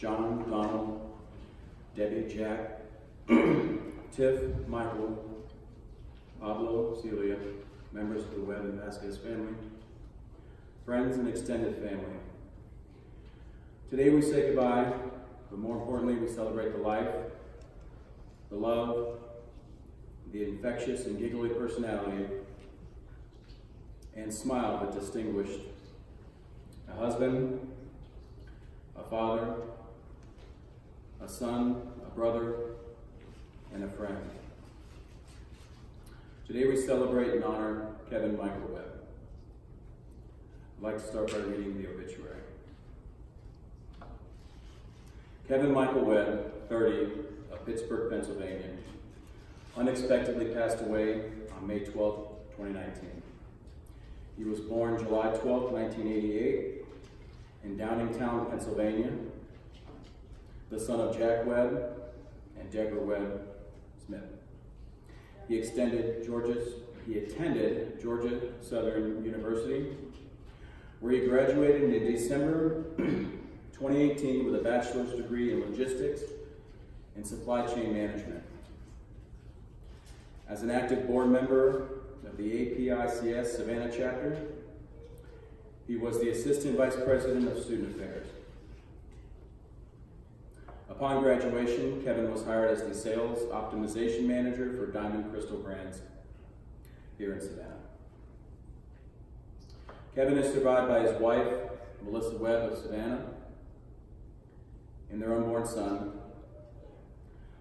John, Donald, Debbie, Jack, Tiff, Michael, Pablo, Celia, members of the Webb and Vasquez family, friends and extended family. Today we say goodbye, but more importantly, we celebrate the life, the love, the infectious and giggly personality, and smile that distinguished a husband, a father, a son, a brother, and a friend. Today we celebrate and honor Kevin Michael Webb. I'd like to start by reading the obituary. Kevin Michael Webb, 30, of Pittsburgh, Pennsylvania, unexpectedly passed away on May 12, 2019. He was born July 12, 1988, in Downingtown, Pennsylvania, the son of Jack Webb and Deborah Webb Smith. He attended Georgia Southern University, where he graduated in December 2018 with a bachelor's degree in logistics and supply chain management. As an active board member of the APICS Savannah chapter, he was the assistant vice president of student affairs. Upon graduation, Kevin was hired as the sales optimization manager for Diamond Crystal Brands here in Savannah. Kevin is survived by his wife, Melissa Webb of Savannah, and their unborn son.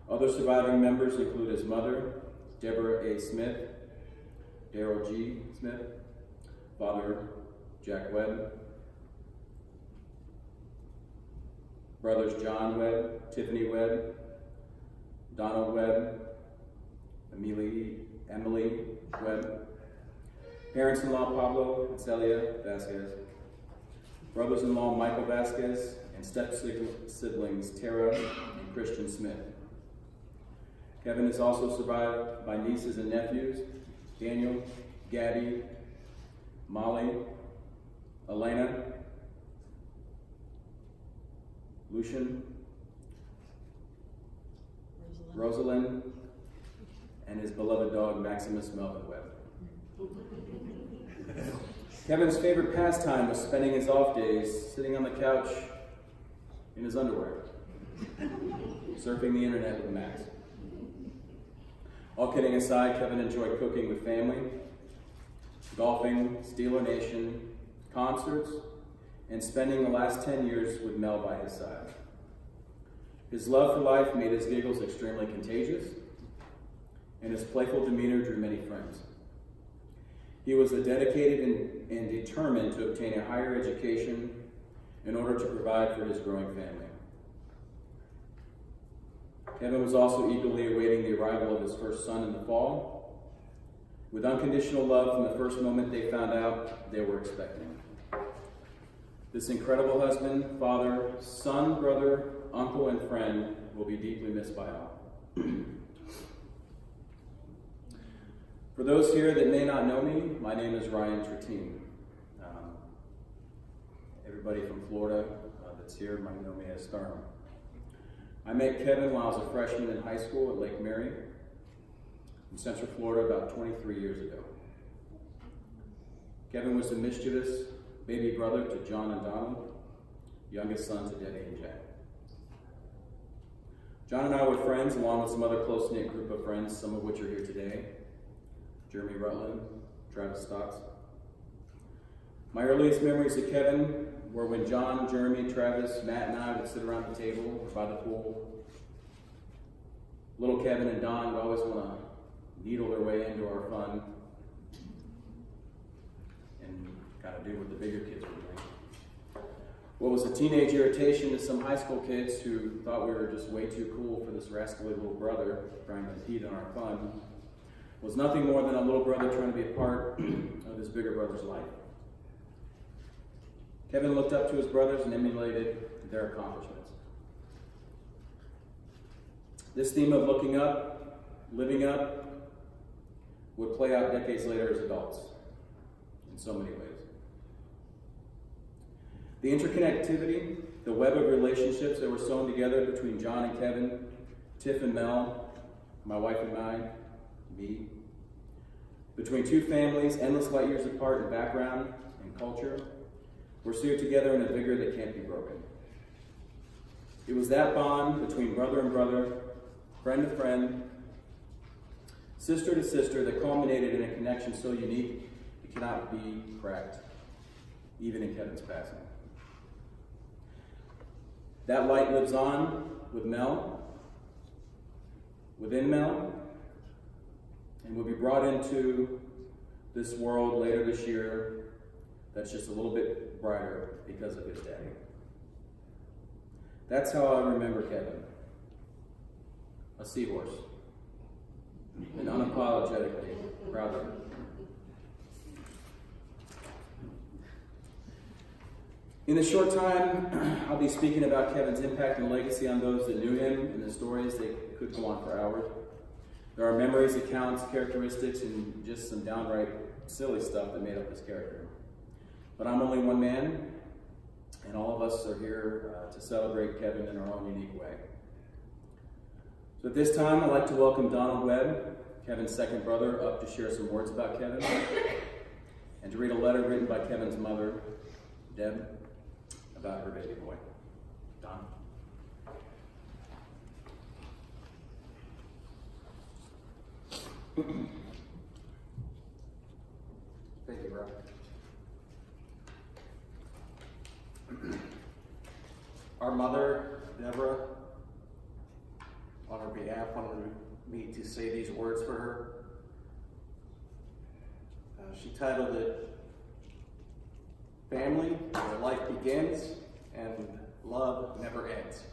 Other surviving members include his mother, Deborah A. Smith, Darrell G. Smith, father, Jack Webb, brothers John Webb, Tiffany Webb, Donald Webb, Emily Webb, parents-in-law Pablo and Celia Vasquez, brothers-in-law Michael Vasquez, and step-siblings Tara and Christian Smith. Kevin is also survived by nieces and nephews, Daniel, Gabby, Molly, Elena, Lucian, Rosalind, and his beloved dog, Maximus Melvin Webb. Kevin's favorite pastime was spending his off days sitting on the couch in his underwear, surfing the internet with Max. All kidding aside, Kevin enjoyed cooking with family, golfing, Steeler Nation, concerts, and spending the last 10 years with Mel by his side. His love for life made his giggles extremely contagious, and his playful demeanor drew many friends. He was dedicated and determined to obtain a higher education in order to provide for his growing family. Kevin was also eagerly awaiting the arrival of his first son in the fall, with unconditional love from the first moment they found out they were expecting. This incredible husband, father, son, brother, uncle, and friend will be deeply missed by all. For those here that may not know me, my name is Ryan Trittin. Everybody from Florida that's here might know me as Therm. I met Kevin when I was a freshman in high school at Lake Mary in Central Florida about 23 years ago. Kevin was the mischievous baby brother to John and Donald, youngest son to Debbie and Jack. John and I were friends along with some other close-knit group of friends, some of which are here today. Jeremy Rutland, Travis Stocks. My earliest memories of Kevin were when John, Jeremy, Travis, Matt, and I would sit around the table or by the pool. Little Kevin and Don would always want to needle their way into our fun and kind of do what the bigger kids were doing. What was a teenage irritation to some high school kids who thought we were just way too cool for this rascally little brother trying to impede on our fun was nothing more than a little brother trying to be a part of his bigger brother's life. Kevin looked up to his brothers and emulated their accomplishments. This theme of looking up, living up, would play out decades later as adults in so many ways. The interconnectivity the web of relationships that were sewn together between John and Kevin, Tiff and Mel, my wife and I, me. Between two families, endless light years apart in background and culture, we're seared together in a vigor that can't be broken. It was that bond between brother and brother, friend to friend, sister to sister that culminated in a connection so unique it cannot be cracked, even in Kevin's passing. That light lives on with Mel, within Mel, and will be brought into this world later this year that's just a little bit brighter because of his daddy. That's how I remember Kevin. A seahorse. And unapologetically proud of him. In the short time, I'll be speaking about Kevin's impact and legacy on those that knew him, and the stories that could go on for hours. There are memories, accounts, characteristics, and just some downright silly stuff that made up his character. But I'm only one man, and all of us are here to celebrate Kevin in our own unique way. So at this time, I'd like to welcome Donald Webb, Kevin's second brother, up to share some words about Kevin, and to read a letter written by Kevin's mother, Deb, about her baby boy. Don. Thank you, bro. Our mother, Deborah, on her behalf, wanted me to say these words for her. She titled it, "Family, Where Life Begins and Love Never Ends."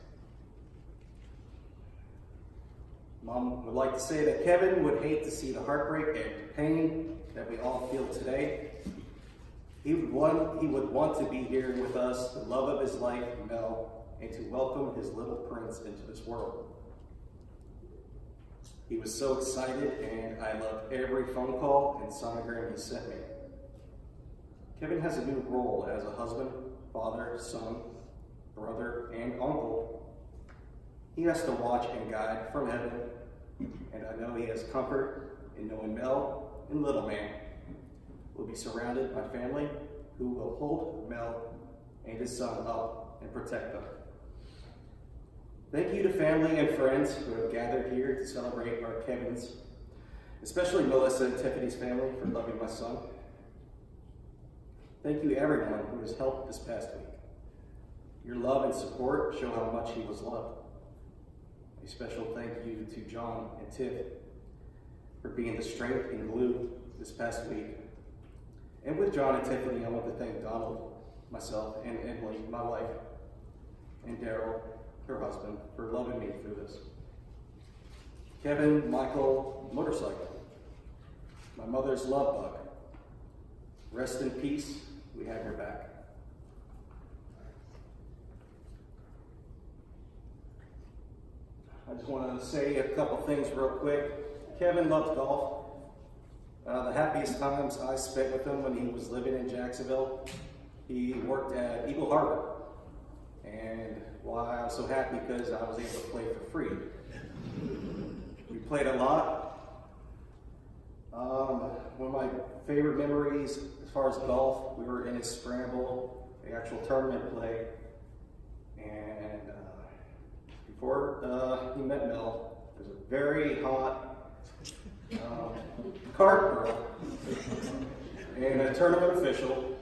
Mom would like to say that Kevin would hate to see the heartbreak and pain that we all feel today. He would want to be here with us, the love of his life, Mel, and to welcome his little prince into this world. He was so excited, and I loved every phone call and sonogram he sent me. Kevin has a new role as a husband, father, son, brother, and uncle. He has to watch and guide from heaven, and I know he has comfort in knowing Mel and little man will be surrounded by family who will hold Mel and his son up and protect them. Thank you to family and friends who have gathered here to celebrate our Kevin's, especially Melissa and Tiffany's family for loving my son. Thank you everyone who has helped this past week. Your love and support show how much he was loved. A special thank you to John and Tiff for being the strength and glue this past week. And with John and Tiffany, I want to thank Donald, myself, and Emily, my wife, and Daryl, her husband, for loving me through this. Kevin, Michael, motorcycle, my mother's love bug. Rest in peace, we have your back. I just want to say a couple things real quick. Kevin loved golf. The happiest times I spent with him when he was living in Jacksonville, he worked at Eagle Harbor. And why I was so happy because I was able to play for free. We played a lot. One of my favorite memories as far as golf, we were in his scramble, the actual tournament play. And before he met Mel, there was a very hot cart girl and a tournament official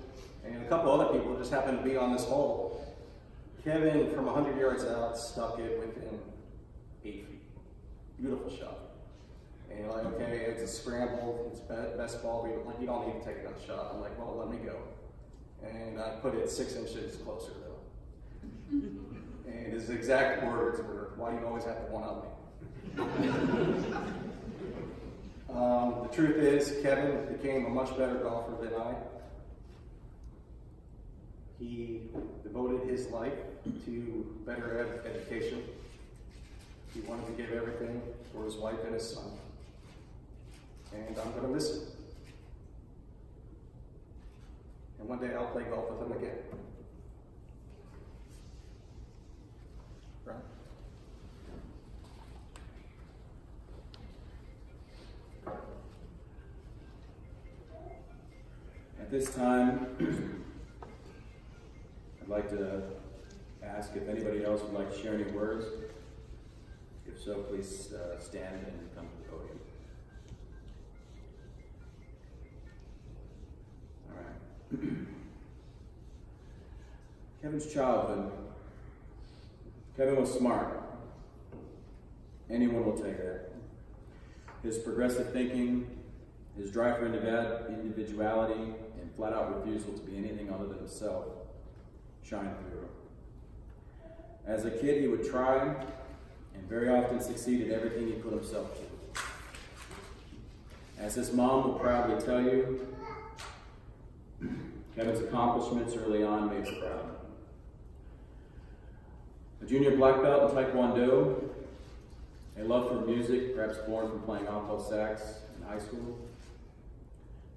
and a couple other people just happened to be on this hole. Kevin, from 100 yards out, stuck it within 8 feet. Beautiful shot. And you're like, okay, it's a scramble, it's best ball, but like, you don't need to take another shot. I'm like, well, let me go. And I put it 6 inches closer though. And his exact words were, why do you always have to one-up me? The truth is, Kevin became a much better golfer than I. He devoted his life to better education. He wanted to give everything for his wife and his son. And I'm going to miss him. And one day I'll play golf with him again. front. At this time, I'd like to ask if anybody else would like to share any words. If so, please stand and come to the podium. All right. Kevin's childhood. Kevin was smart. Anyone will tell you that. His progressive thinking, his drive for individuality, and flat-out refusal to be anything other than himself shined through. As a kid, he would try and very often succeed at everything he put himself to. As his mom will proudly tell you, Kevin's accomplishments early on made her proud. A junior black belt in Taekwondo, a love for music, perhaps born from playing alto sax in high school.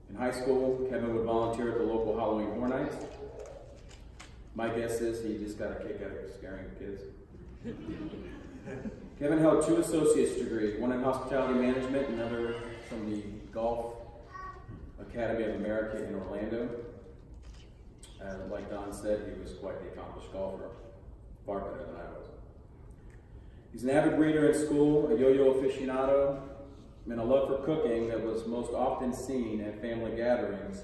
In high school, Kevin would volunteer at the local Halloween Horror Nights. My guess is he just got a kick out of scaring kids. Kevin held 2 associate's degrees, one in hospitality management, another from the Golf Academy of America in Orlando. Like Don said, he was quite the accomplished golfer, far better than I was. He's an avid reader in school, a yo-yo aficionado, and a love for cooking that was most often seen at family gatherings,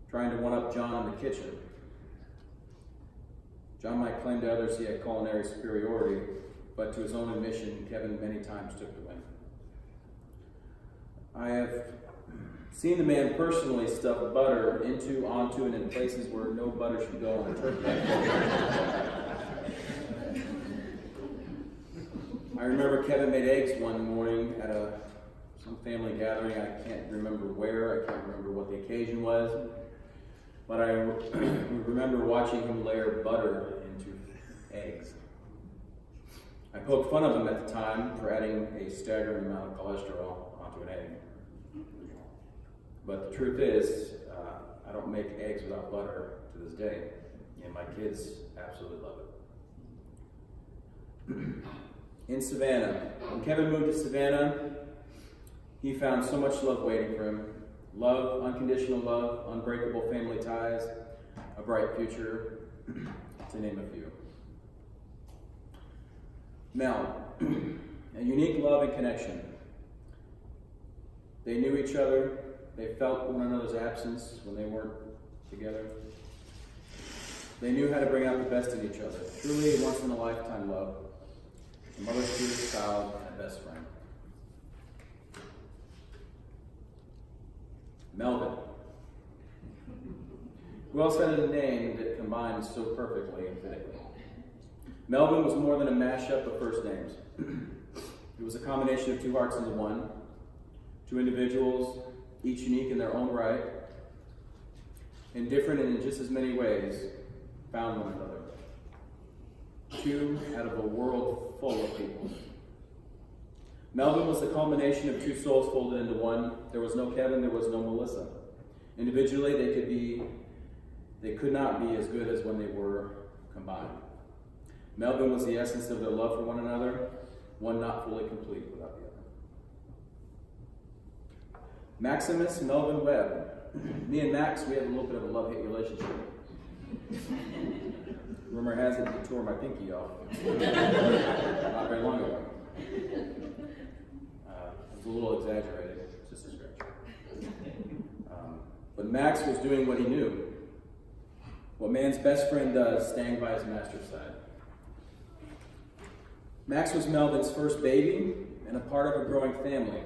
trying to one-up John in the kitchen. John might claim to others he had culinary superiority, but to his own admission, Kevin many times took the win. I have seen the man personally stuff butter into, onto, and in places where no butter should go on a turkey. I remember Kevin made eggs one morning at some family gathering. I can't remember where, I can't remember what the occasion was, but I remember watching him layer butter into eggs. I poked fun of him at the time for adding a staggering amount of cholesterol onto an egg. But the truth is, I don't make eggs without butter to this day, and my kids absolutely love it. In Savannah, when Kevin moved to Savannah, he found so much love waiting for him. Love, unconditional love, unbreakable family ties, a bright future, to name a few. Mel, a unique love and connection. They knew each other. They felt one another's absence when they weren't together. They knew how to bring out the best in each other. Truly a once-in-a-lifetime love. A mother's dearest child and a best friend. Melvin. Who else had a name that combined so perfectly and fittingly? Melvin was more than a mashup of first names. It was a combination of 2 hearts into one, 2 individuals, each unique in their own right, and different in just as many ways, found one another. 2 out of a world full of people. Melvin was the culmination of 2 souls folded into one. There was no Kevin, there was no Melissa. Individually, they could not be as good as when they were combined. Melvin was the essence of their love for one another, one not fully complete without the other. Maximus Melvin Webb. Me and Max, we have a little bit of a love-hate relationship. Rumor has it he tore my pinky off not very long ago. It was a little exaggerated, just a scratch. But Max was doing what he knew. What man's best friend does, staying by his master's side. Max was Melvin's first baby and a part of a growing family.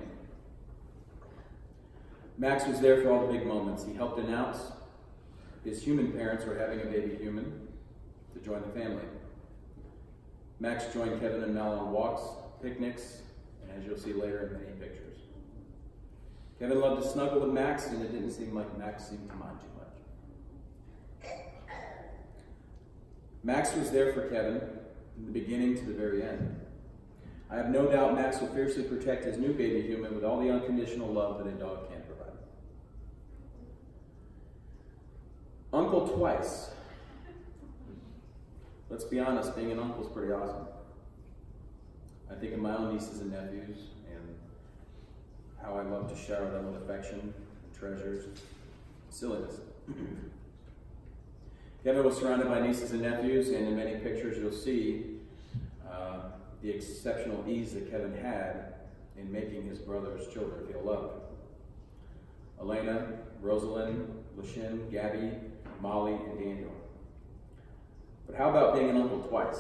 Max was there for all the big moments. He helped announce his human parents were having a baby human to join the family. Max joined Kevin and Mel on walks, picnics, and as you'll see later, in many pictures. Kevin loved to snuggle with Max, and it didn't seem like Max seemed to mind too much. Max was there for Kevin from the beginning to the very end. I have no doubt Max will fiercely protect his new baby human with all the unconditional love that a dog can provide. Uncle twice. Let's be honest, being an uncle is pretty awesome. think of my own nieces and nephews and how I love to shower them with affection, treasures, silliness. Kevin was surrounded by nieces and nephews, and in many pictures you'll see the exceptional ease that Kevin had in making his brother's children feel loved. Elena, Rosalind, Lashin, Gabby, Molly, and Daniel. But how about being an uncle twice?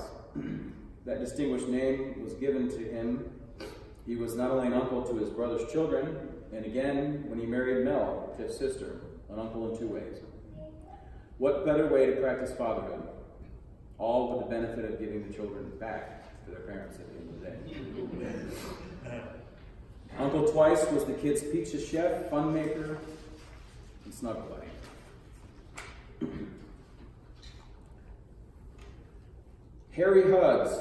That distinguished name was given to him. He was not only an uncle to his brother's children, and again, when he married Mel, Tiff's sister, an uncle in two ways. What better way to practice fatherhood? All with the benefit of giving the children back to their parents at the end of the day. Uncle Twice was the kids' pizza chef, fun maker, and snuggle buddy. Harry hugs.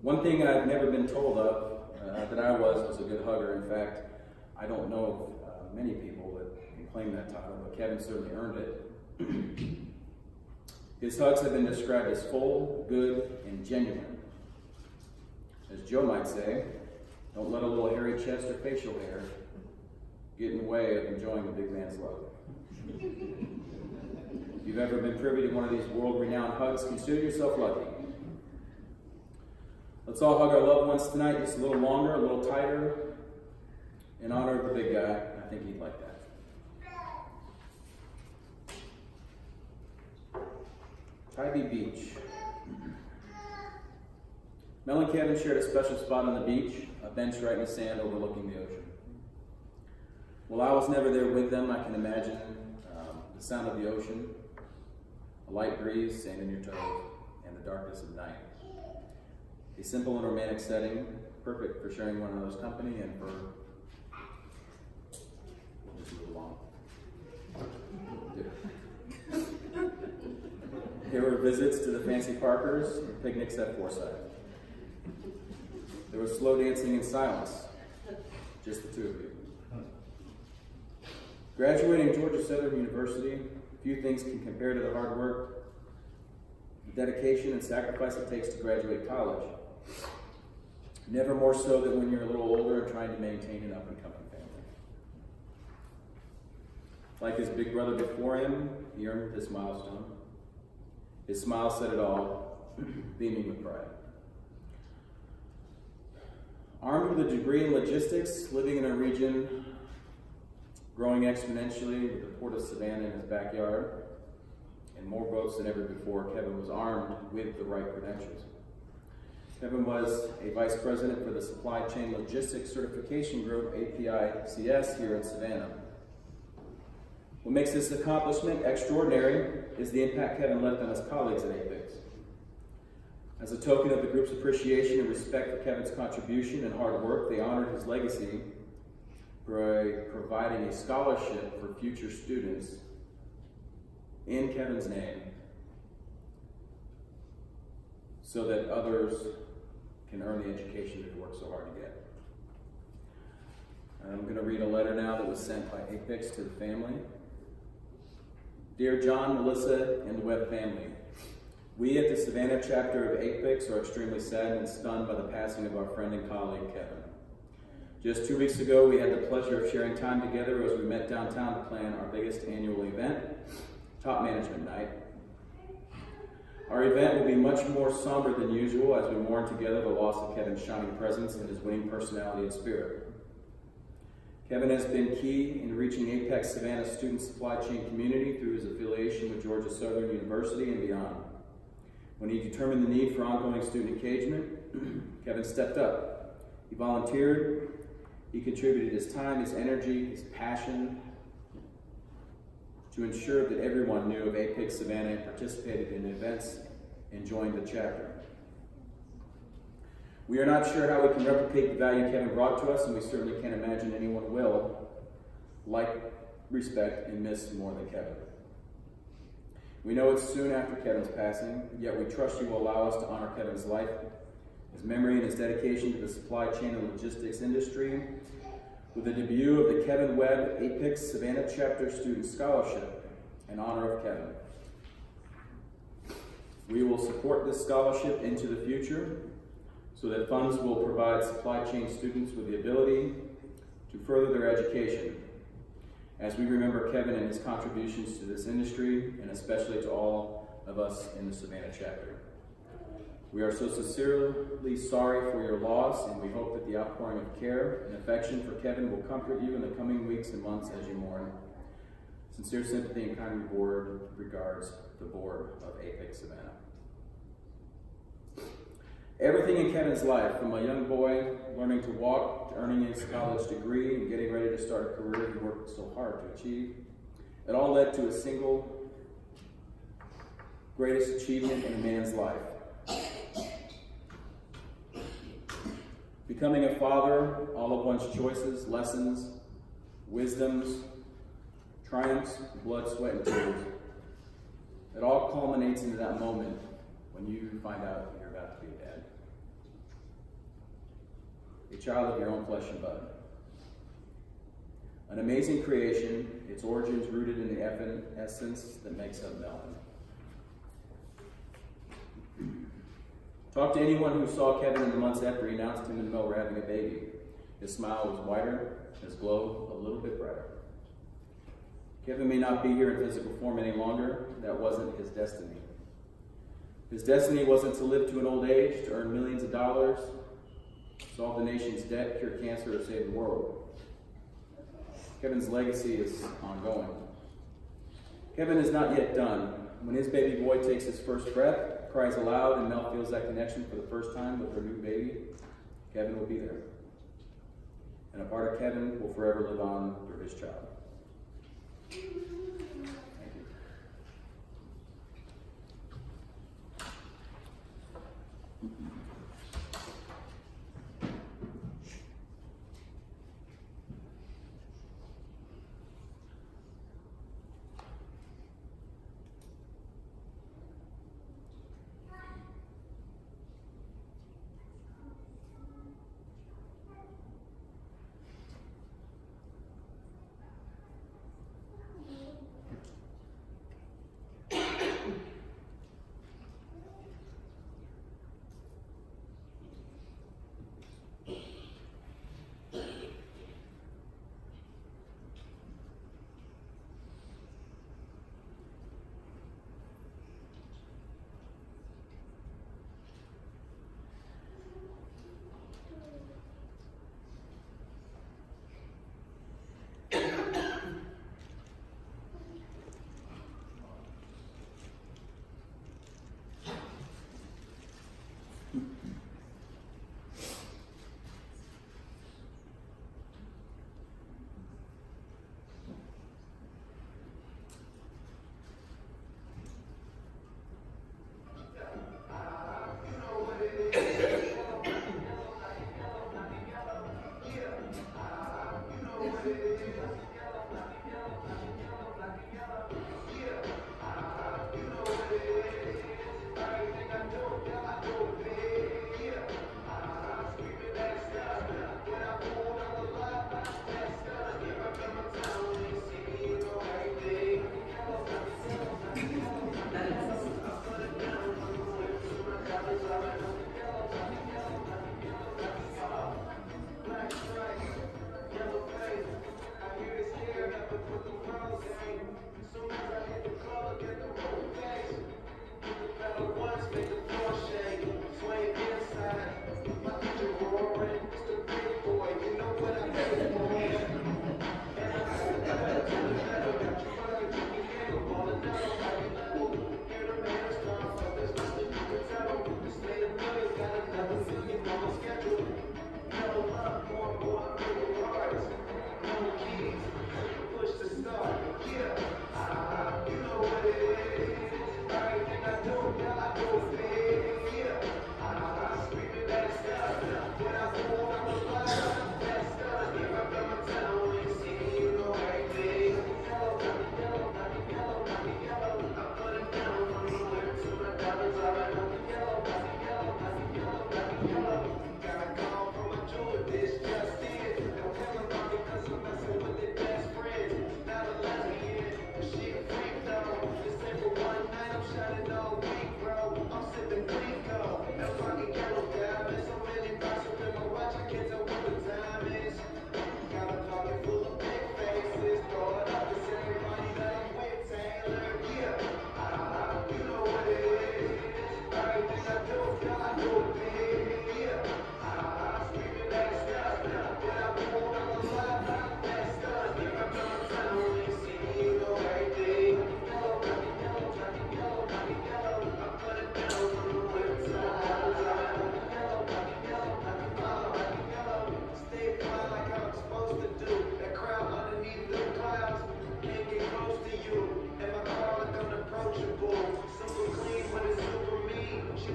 One thing I've never been told of that I was a good hugger. In fact, I don't know of many people that can claim that title, but Kevin certainly earned it. His hugs have been described as full, good, and genuine. As Joe might say, don't let a little hairy chest or facial hair get in the way of enjoying the big man's love. If you've ever been privy to one of these world-renowned hugs, consider yourself lucky. Let's all hug our loved ones tonight, just a little longer, a little tighter, in honor of the big guy. I think he'd like that. Tybee Beach. Mel and Kevin shared a special spot on the beach, a bench right in the sand overlooking the ocean. While I was never there with them, I can imagine the sound of the ocean, a light breeze, sand in your toes, and the darkness of night. A simple and romantic setting, perfect for sharing one another's company and for... We'll just move along. There were visits to the fancy Parkers and picnics at Forsyth. There was slow dancing in silence, just the two of you. Graduating Georgia Southern University, few things can compare to the hard work, the dedication and sacrifice it takes to graduate college. Never more so than when you're a little older and trying to maintain an up-and-coming family. Like his big brother before him, he earned this milestone. His smile said it all, beaming with pride. Armed with a degree in logistics, living in a region growing exponentially with the Port of Savannah in his backyard, and more boats than ever before, Kevin was armed with the right credentials. Kevin was a vice president for the Supply Chain Logistics Certification Group, APICS, here in Savannah. What makes this accomplishment extraordinary is the impact Kevin left on his colleagues at APICS. As a token of the group's appreciation and respect for Kevin's contribution and hard work, they honored his legacy by providing a scholarship for future students in Kevin's name so that others can earn the education they've worked so hard to get. I'm going to read a letter now that was sent by APICS to the family. Dear John, Melissa, and the Webb family, we at the Savannah chapter of APICS are extremely sad and stunned by the passing of our friend and colleague, Kevin. Just 2 weeks ago, we had the pleasure of sharing time together as we met downtown to plan our biggest annual event, Top Management Night. Our event will be much more somber than usual as we mourn together the loss of Kevin's shining presence and his winning personality and spirit. Kevin has been key in reaching Apex Savannah's student supply chain community through his affiliation with Georgia Southern University and beyond. When he determined the need for ongoing student engagement, Kevin stepped up. He volunteered, he contributed his time, his energy, his passion to ensure that everyone knew of Apex Savannah and participated in events and joined the chapter. We are not sure how we can replicate the value Kevin brought to us, and we certainly can't imagine anyone will like, respect, and miss more than Kevin. We know it's soon after Kevin's passing, yet we trust you will allow us to honor Kevin's life, his memory, and his dedication to the supply chain and logistics industry with the debut of the Kevin Webb APICS Savannah Chapter Student Scholarship in honor of Kevin. We will support this scholarship into the future so that funds will provide supply chain students with the ability to further their education. As we remember Kevin and his contributions to this industry, and especially to all of us in the Savannah chapter. We are so sincerely sorry for your loss, and we hope that the outpouring of care and affection for Kevin will comfort you in the coming weeks and months as you mourn. Sincere sympathy and kind regards, the board of Apex Savannah. Everything in Kevin's life, from a young boy learning to walk to earning his college degree and getting ready to start a career he worked so hard to achieve, it all led to a single greatest achievement in a man's life. Becoming a father, all of one's choices, lessons, wisdoms, triumphs, blood, sweat, and tears. It all culminates into that moment when you find out you're about to be a dad. A child of your own flesh and blood. An amazing creation, its origins rooted in the essence that makes up Melon. Talk to anyone who saw Kevin in the months after he announced him and Mel were having a baby. His smile was wider, his glow a little bit brighter. Kevin may not be here in physical form any longer. That wasn't his destiny. His destiny wasn't to live to an old age, to earn millions of dollars, solve the nation's debt, cure cancer, or save the world. Kevin's legacy is ongoing. Kevin is not yet done. When his baby boy takes his first breath, cries aloud, and Mel feels that connection for the first time with her new baby, Kevin will be there. And a part of Kevin will forever live on through his child. Thank you.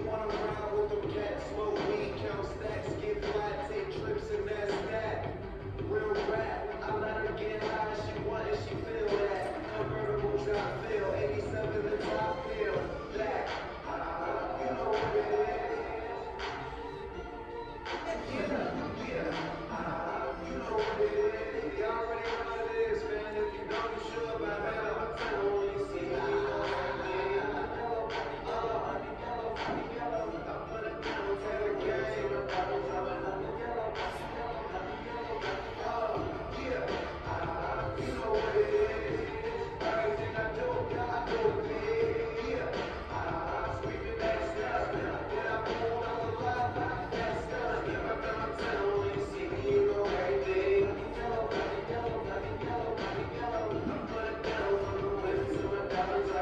wanna ride with them cats, smoke weed, count stacks, get fly, take trips, and that's that. Real rap, I let her get high, she want it, she feel that. Convertible drop feel, 87 the top feel, black. You know what it is. Yeah. You know what it is. You already know what it is, man. If you don't, you should by now. I'm telling you, you see, you know what I mean. I put it down to the game. Yeah. You know what it is. Everything I do big. Yeah. Sweeping that stuff. When I pull on the line, that stuff. Yeah, I'm telling you, see, you know everything. I put it down from the whip to my dollars.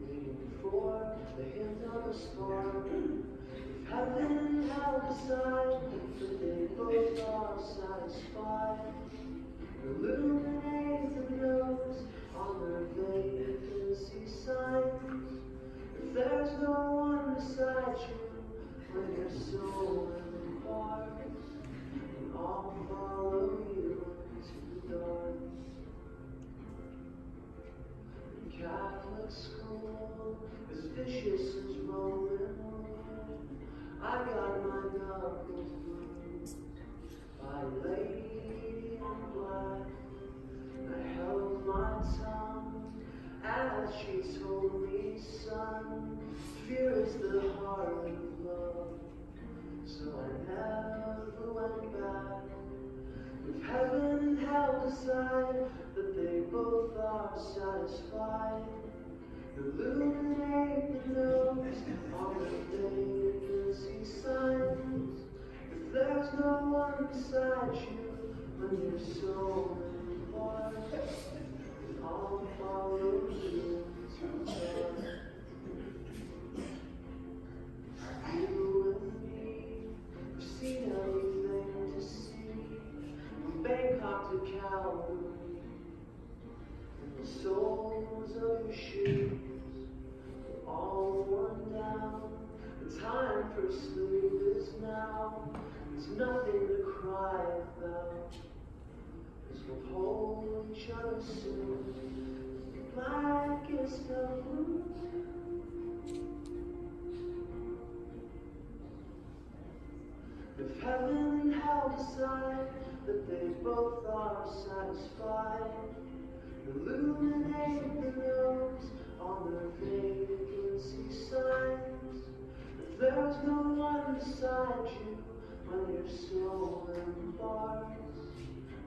waiting for the hint of a spark. If heaven and hell decide that they both are satisfied, illuminate the notes on their vacancy signs. If there's no one beside you when your soul departs, then I'll follow you into the dark. The Catholic school is vicious as Roman rule. I got my knuckles bruised by a lady in black. I held my tongue as she told me, son, fear is the heart of love. So I never went back. If heaven and hell decide that they both are satisfied, illuminate the notes on the vacancy signs. If there's no one beside you when your soul departs, then I'll follow you to the dark. You and me have seen everything to see, from Bangkok to Calgary, and the soles of your shoes are all worn down. The time for sleep is now. There's nothing to cry about, 'cause we'll hold each other soon, the blackest of blue. If heaven and hell decide that they both are satisfied, illuminate the notes on their vacancy signs. If there's no one beside you when your soul embarks,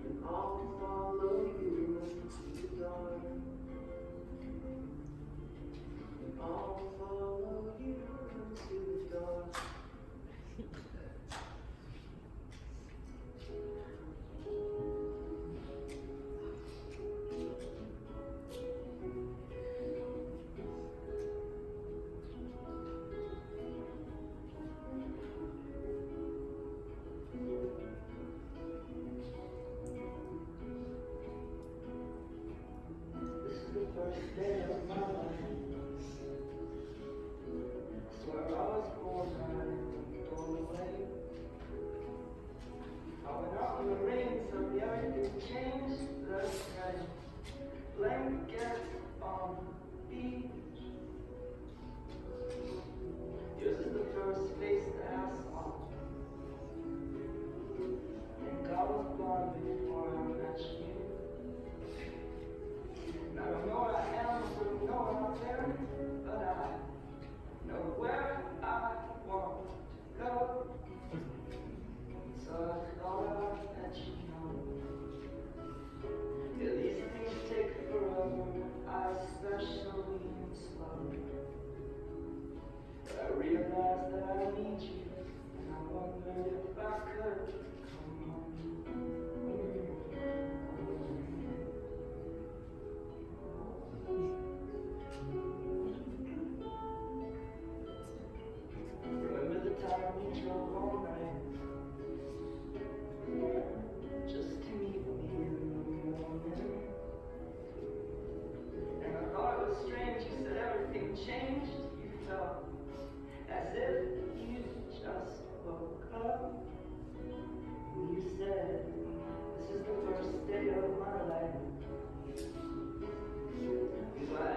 then I'll follow you into the dark. And I'll follow you into the dark. First day of my life, swear I was born right all the way. I went out in the rain, so the everything changed. That's right. Blanket on the beach. Yours is the first face that I saw. And God was born before I met you. I don't know what I am, don't know what I'm there, but I know where I want to go. So I thought I'd let you know. Yeah, these things take forever, I especially am slow. But I realized that I need you, and I wondered if I could come home. Remember the time we drove all night, just to meet me in the morning? And I thought it was strange, you said everything changed. You felt as if you just woke up. And you said, this is the first day of my life. I'm glad